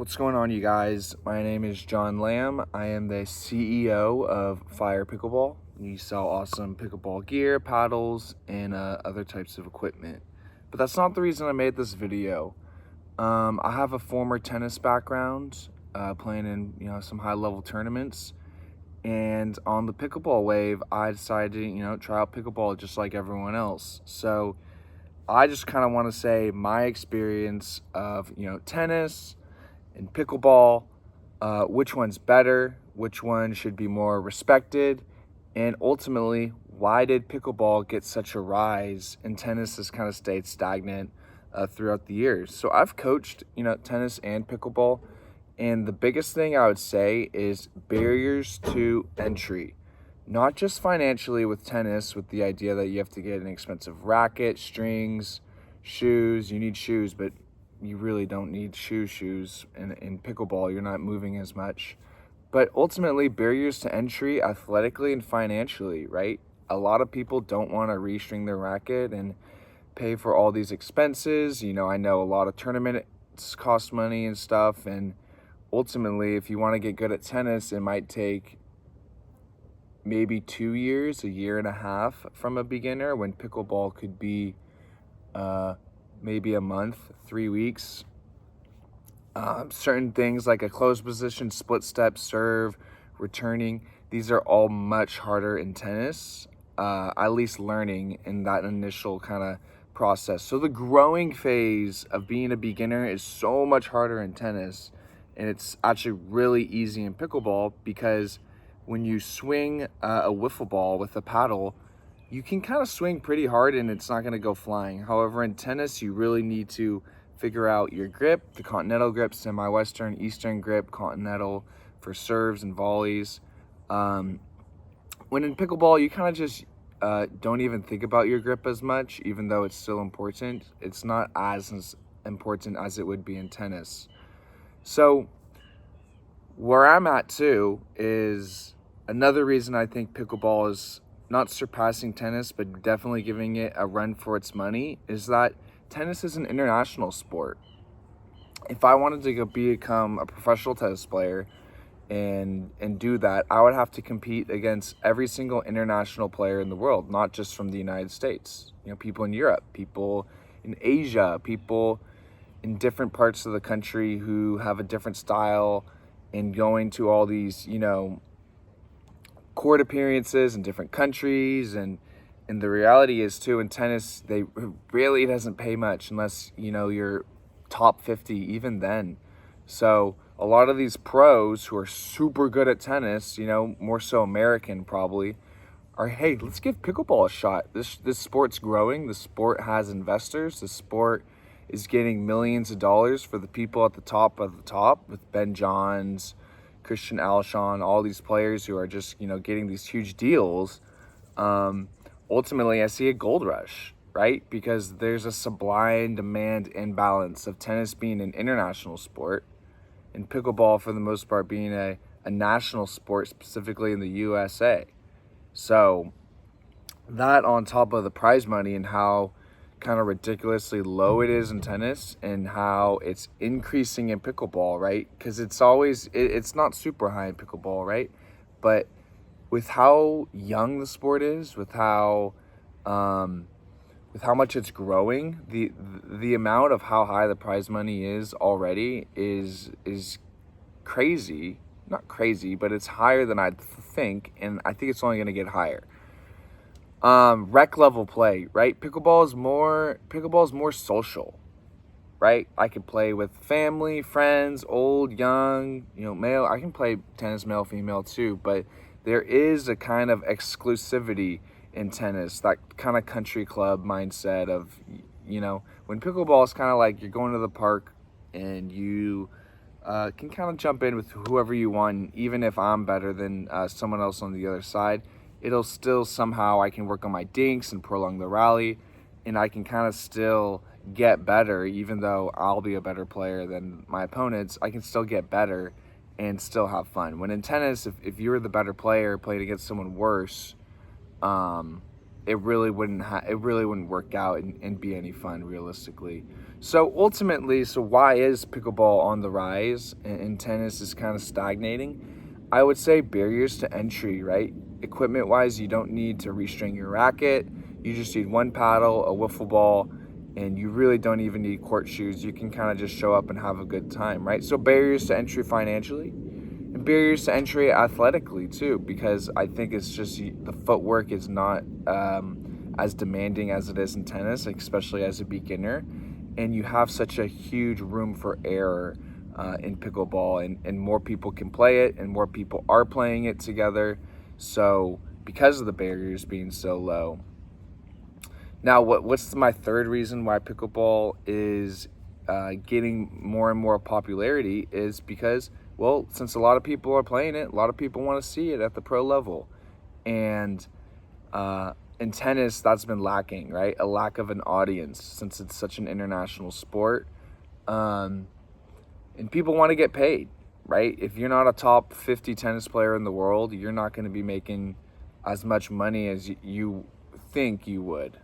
What's going on, you guys? My name is John Lamb. I am the CEO of Fire Pickleball. We sell awesome pickleball gear, paddles, and other types of equipment. But that's not the reason I made this video. I have a former tennis background, playing in some high-level tournaments, and on the pickleball wave, I decided to try out pickleball just like everyone else. So I just kind of want to say my experience of tennis and pickleball, which one's better, which one should be more respected, and ultimately, why did pickleball get such a rise and tennis has kind of stayed stagnant throughout the years. So I've coached, tennis and pickleball, and the biggest thing I would say is barriers to entry. Not just financially with tennis, with the idea that you have to get an expensive racket, strings, shoes. You need shoes, but you really don't need shoes. In pickleball, you're not moving as much. But ultimately, barriers to entry athletically and financially, right? A lot of people don't want to restring their racket and pay for all these expenses. I know a lot of tournaments cost money and stuff. And ultimately, if you want to get good at tennis, it might take maybe 2 years, a year and a half from a beginner, when pickleball could be maybe a month, 3 weeks. Certain things like a closed position, split step, serve, returning, these are all much harder in tennis, at least learning in that initial kind of process. So the growing phase of being a beginner is so much harder in tennis, and it's actually really easy in pickleball because when you swing a wiffle ball with a paddle, you can kind of swing pretty hard and it's not going to go flying. However, in tennis, you really need to figure out your grip, the continental grip, semi-western, eastern grip, continental for serves and volleys. When in pickleball, you kind of just don't even think about your grip as much, even though it's still important. It's not as important as it would be in tennis. So where I'm at too is another reason I think pickleball is not surpassing tennis, but definitely giving it a run for its money, is that tennis is an international sport. If I wanted to become a professional tennis player and do that, I would have to compete against every single international player in the world, not just from the United States. People in Europe, people in Asia, people in different parts of the country who have a different style, and going to all these, court appearances in different countries. And the reality is too, in tennis, they really doesn't pay much unless you're top 50, even then. So a lot of these pros who are super good at tennis, more so American probably, are, hey, let's give pickleball a shot. This sport's growing. The sport has investors. The sport is getting millions of dollars for the people at the top of the top, with Ben Johns, Christian Alshon, all these players who are just, getting these huge deals. Ultimately, I see a gold rush, right? Because there's a supply and demand imbalance of tennis being an international sport and pickleball, for the most part, being a national sport, specifically in the USA. So that, on top of the prize money and how kind of ridiculously low it is in tennis, and how it's increasing in pickleball, right? Because it's not super high in pickleball, right? But with how young the sport is, with how much it's growing, the amount of how high the prize money is already is crazy. Not crazy, but it's higher than I'd think, and I think it's only going to get higher. Rec level play, right? Pickleball is more social, right? I could play with family, friends, old, young, male. I can play tennis, male, female too, but there is a kind of exclusivity in tennis, that kind of country club mindset of, when pickleball is kind of like you're going to the park and you can kind of jump in with whoever you want. Even if I'm better than someone else on the other side, it'll still somehow, I can work on my dinks and prolong the rally, and I can kind of still get better. Even though I'll be a better player than my opponents, I can still get better and still have fun. When in tennis, if you're the better player playing against someone worse, it really wouldn't work out and be any fun, realistically. So ultimately, why is pickleball on the rise and tennis is kind of stagnating? I would say barriers to entry, right? Equipment wise, you don't need to restring your racket. You just need one paddle, a wiffle ball, and you really don't even need court shoes. You can kind of just show up and have a good time, right? So barriers to entry financially and barriers to entry athletically too, because I think it's just the footwork is not as demanding as it is in tennis, especially as a beginner, and you have such a huge room for error in pickleball, and more people can play it and more people are playing it together, so because of the barriers being so low. Now what's my third reason why pickleball is getting more and more popularity is because, well, since a lot of people are playing it, a lot of people want to see it at the pro level, and in tennis, that's been lacking, right? A lack of an audience since it's such an international sport. And people want to get paid, right? If you're not a top 50 tennis player in the world, you're not going to be making as much money as you think you would,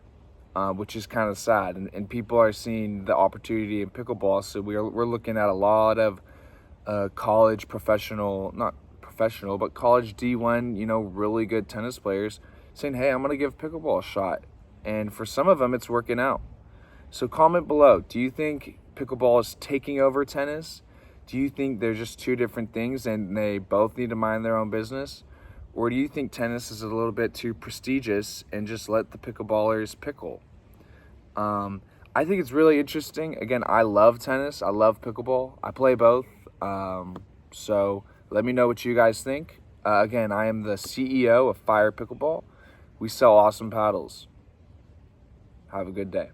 which is kind of sad. And people are seeing the opportunity in pickleball. So we're looking at a lot of college professional, not professional, but college D1, really good tennis players saying, hey, I'm going to give pickleball a shot. And for some of them, it's working out. So comment below. Do you think pickleball is taking over tennis? Do you think they're just two different things and they both need to mind their own business? Or do you think tennis is a little bit too prestigious and just let the pickleballers pickle? I think it's really interesting. Again, I love tennis. I love pickleball. I play both. So let me know what you guys think. Again, I am the CEO of Fire Pickleball. We sell awesome paddles. Have a good day.